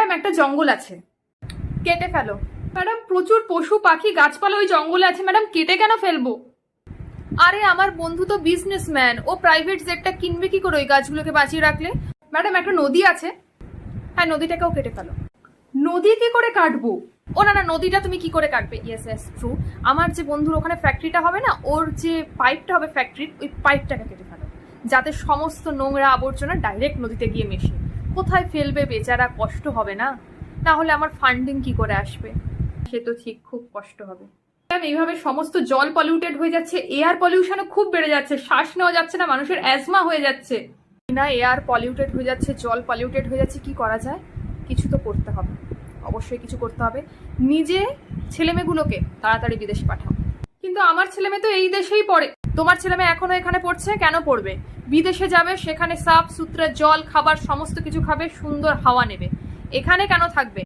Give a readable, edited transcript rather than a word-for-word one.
Madam একটা জঙ্গল আছে, কেটে ফেলো। ম্যাডাম প্রচুর পশু পাখি গাছপালা ওই জঙ্গলে আছে, ম্যাডাম কেটে কেন ফেলবো? আরে আমার বন্ধু তো বিজনেসম্যান, ও প্রাইভেট জেটটা কিনবে কি করে ওই গাছগুলোকে বাঁচিয়ে রাখলে? ম্যাডাম একটা নদী আছে, হ্যাঁ নদীটাকেও কেটে ফেলো। নদী কি করে কাটবো? ও না না, নদীটা তুমি কি করে কাটবে? Yes yes true. আমার যে বন্ধুর ওখানে ফ্যাক্টরিটা হবে না, ওর যে পাইপটা হবে ফ্যাক্টরির, ওই পাইপটাকে কেটে ফেলো, যাতে সমস্ত নোংরা আবর্জনা ডাইরেক্ট নদীতে গিয়ে মেশে। কোথায় ফেলবে বেচারা, কষ্ট হবে না? না হলে আমার ফান্ডিং কি করে আসবে? সে তো ঠিক, খুব কষ্ট হবে। এইভাবে সমস্ত জল পলিউটেড হয়ে যাচ্ছে, এয়ার পলিউশনও খুব বেড়ে যাচ্ছে, শ্বাস নেওয়া যাচ্ছে না, মানুষের অ্যাজমা হয়ে যাচ্ছে না। এয়ার পলিউটেড হয়ে যাচ্ছে, জল পলিউটেড হয়ে যাচ্ছে, কি করা যায়? কিছু তো করতে হবে, অবশ্যই কিছু করতে হবে। নিজে ছেলেমেয়েগুলোকে তাড়াতাড়ি বিদেশে পাঠাও। কিন্তু আমার ছেলেমেয়ে তো এই দেশেই পড়ে। তোমার ছেলেমেয়ে এখনো এখানে পড়ছে, কেন পড়বে? বিদেশে যাবে, সেখানে সাফ সুতরা জল, খাবার সমস্ত কিছু খাবে, সুন্দর হাওয়া নেবে। এখানে কেন থাকবে?